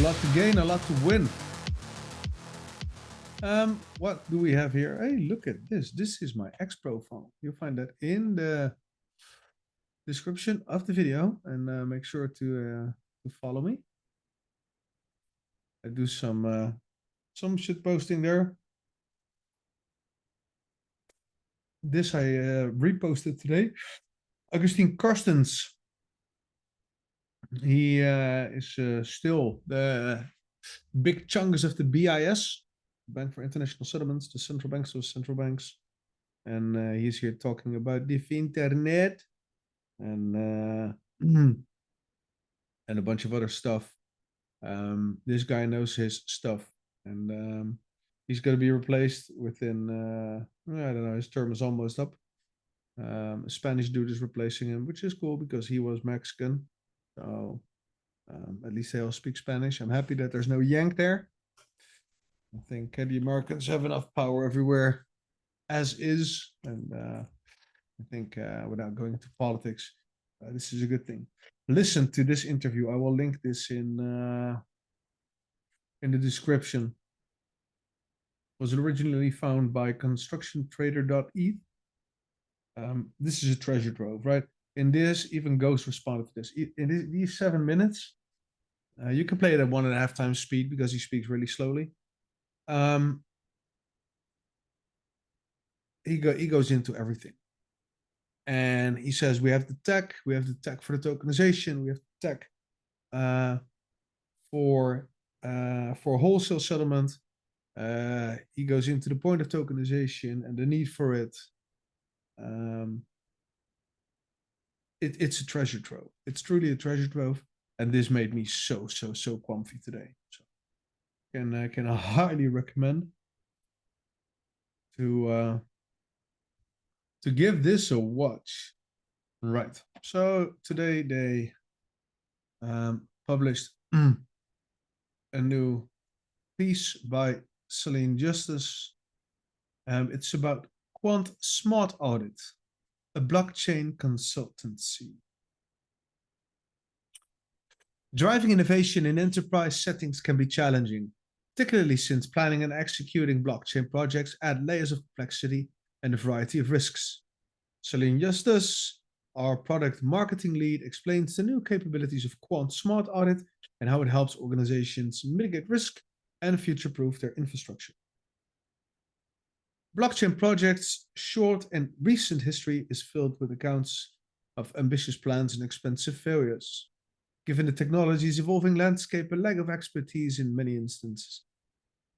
lot to gain, a lot to win. What do we have here? Hey, look at this. This is my X profile. You'll find that in the description of the video, and make sure to follow me. I do some shit posting there. This I reposted today. Augustine Karstens. He is still the big Chungus of the BIS, Bank for International Settlements, the central banks of central banks. And he's here talking about the internet and a bunch of other stuff. This guy knows his stuff, and he's going to be replaced within, I don't know, his term is almost up. A Spanish dude is replacing him, which is cool because he was Mexican. So at least they all speak Spanish. I'm happy that there's no yank there. I think the Americans have enough power everywhere as is. And I think without going into politics, this is a good thing. Listen to this interview. I will link this in the description. It was originally found by constructiontrader.eth. This is a treasure trove, right? In this, even Ghost responded to this. In these 7 minutes, you can play it at 1.5 times speed because he speaks really slowly. He goes into everything. And he says, we have the tech for the tokenization, we have the tech for wholesale settlement. He goes into the point of tokenization and the need for it. It's a treasure trove. It's truly a treasure trove, and this made me so Quamfy today. So can highly recommend to give this a watch. Right. So today they published a new piece by Celine Justice. It's about Quant Smart Audit, a blockchain consultancy. Driving innovation in enterprise settings can be challenging, particularly since planning and executing blockchain projects add layers of complexity and a variety of risks. Celine Justice, our product marketing lead, explains the new capabilities of Quant Smart Audit and how it helps organizations mitigate risk and future-proof their infrastructure. Blockchain projects' short and recent history is filled with accounts of ambitious plans and expensive failures. Given the technology's evolving landscape and lack of expertise in many instances,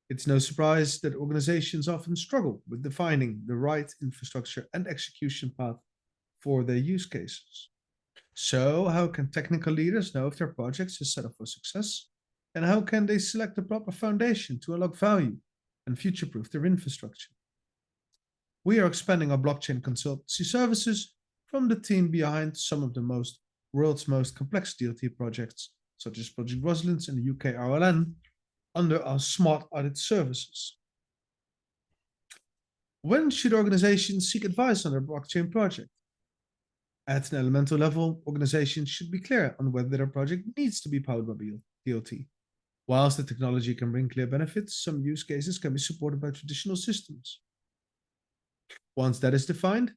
it's no surprise that organizations often struggle with defining the right infrastructure and execution path for their use cases. So, how can technical leaders know if their projects are set up for success? And how can they select the proper foundation to unlock value and future-proof their infrastructure? We are expanding our blockchain consultancy services from the team behind some of the world's most complex DLT projects, such as Project Rosalind's and the UK RLN, under our Smart Audit services. When should organizations seek advice on their blockchain project? At an elemental level, organizations should be clear on whether their project needs to be powered by DLT. Whilst the technology can bring clear benefits, some use cases can be supported by traditional systems. Once that is defined,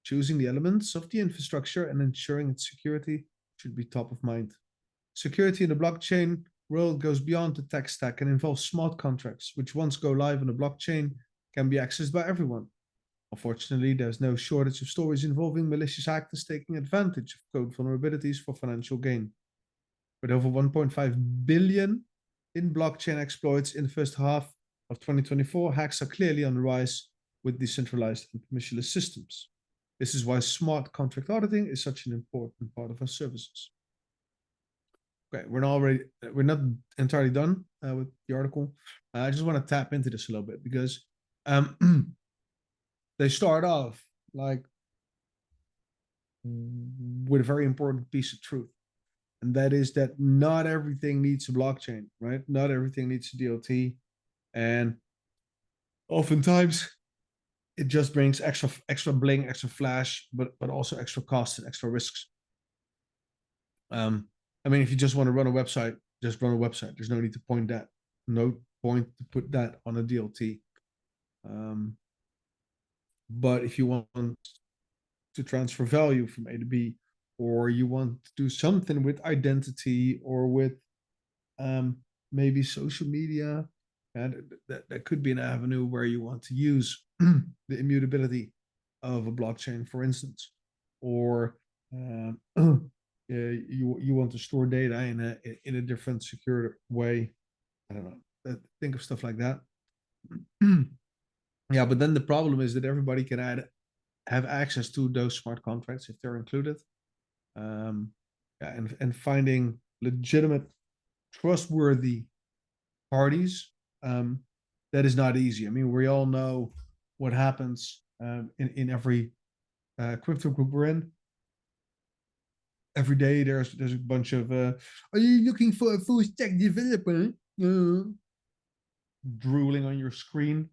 choosing the elements of the infrastructure and ensuring its security should be top of mind. Security in the blockchain world goes beyond the tech stack and involves smart contracts, which once go live on a blockchain can be accessed by everyone. Unfortunately, there's no shortage of stories involving malicious actors taking advantage of code vulnerabilities for financial gain. With over 1.5 billion in blockchain exploits in the first half of 2024, hacks are clearly on the rise with decentralized and permissionless systems. This is why smart contract auditing is such an important part of our services. Okay, we're not entirely done with the article. I just want to tap into this a little bit because they start off like with a very important piece of truth, and that is that not everything needs a blockchain, right? Not everything needs a DLT, and oftentimes it just brings extra bling, extra flash, but also extra costs and extra risks. I mean, if you just want to run a website just run a website. There's no need to point that, no point to put that on a DLT. But if you want to transfer value from A to B, or you want to do something with identity or with maybe social media, and that could be an avenue where you want to use the immutability of a blockchain, for instance, or you want to store data in a different secure way. I don't know. Think of stuff like that. Yeah, but then the problem is that everybody can have access to those smart contracts if they're included. Yeah, and finding legitimate, trustworthy parties, that is not easy. I mean, we all know what happens in every crypto group we're in. Every day there's a bunch of are you looking for a full stack developer? Drooling on your screen.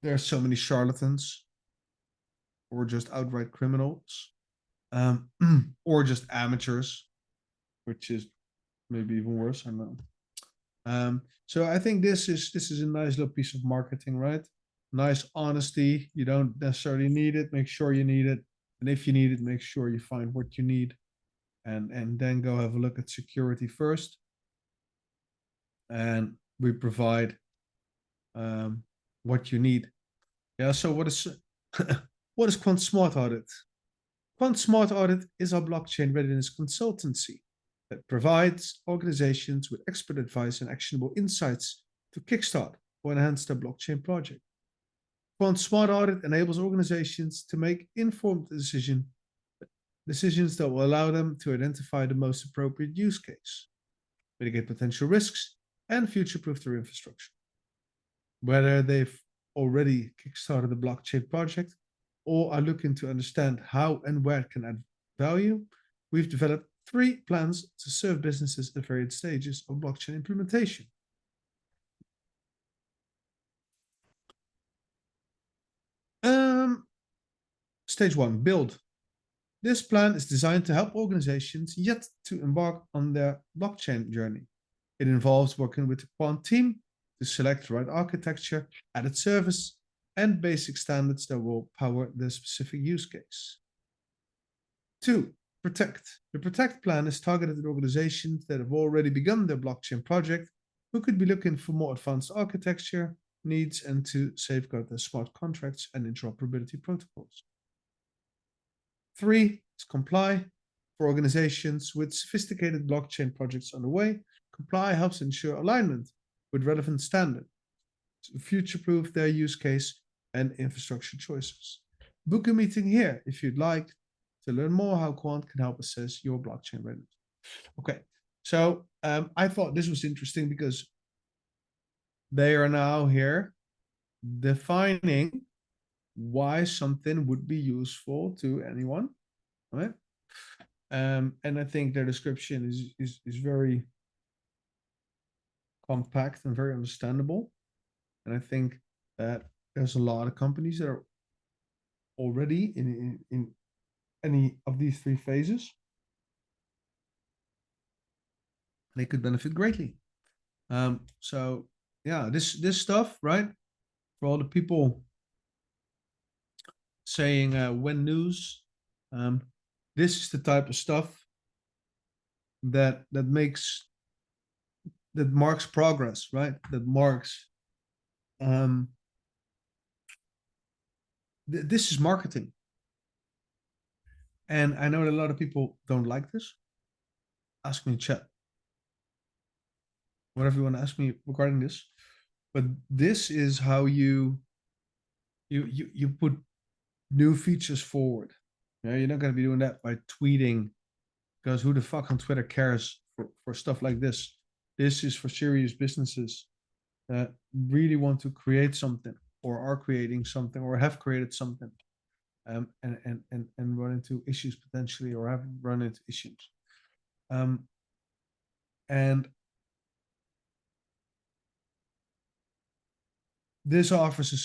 There are so many charlatans, or just outright criminals, or just amateurs, which is maybe even worse. I don't know. So I think this is a nice little piece of marketing, right? Nice honesty. You don't necessarily need it. Make sure you need it, and if you need it, make sure you find what you need, and then go have a look at security first. And we provide what you need. Yeah. So what is what is Quant Smart Audit? Quant Smart Audit is our blockchain readiness consultancy that provides organizations with expert advice and actionable insights to kickstart or enhance their blockchain project. Quant Smart Audit enables organizations to make informed decisions that will allow them to identify the most appropriate use case, mitigate potential risks, and future-proof their infrastructure. Whether they've already kickstarted a blockchain project or are looking to understand how and where it can add value, we've developed 3 plans to serve businesses at various stages of blockchain implementation. Stage 1, build. This plan is designed to help organizations yet to embark on their blockchain journey. It involves working with the Quant team to select the right architecture, added service, and basic standards that will power the specific use case. 2, protect. The protect plan is targeted at organizations that have already begun their blockchain project, who could be looking for more advanced architecture needs and to safeguard their smart contracts and interoperability protocols. 3 is comply. For organizations with sophisticated blockchain projects underway, comply helps ensure alignment with relevant standards to future-proof their use case and infrastructure choices. Book a meeting here if you'd like to learn more how Quant can help assess your blockchain readiness. Okay, so I thought this was interesting because they are now here defining why something would be useful to anyone, right? And I think their description is very compact and very understandable. And I think that there's a lot of companies that are already in any of these 3 phases. They could benefit greatly. So yeah, this stuff, right? For all the people saying when news, this is the type of stuff that marks progress, right? That marks this is marketing. And I know that a lot of people don't like this. Ask me in chat. Whatever you want to ask me regarding this. But this is how you put new features forward. Yeah, you're not going to be doing that by tweeting, because who the fuck on Twitter cares for stuff like this? This is for serious businesses that really want to create something, or are creating something, or have created something, and run into issues potentially, or have run into issues. And this offers a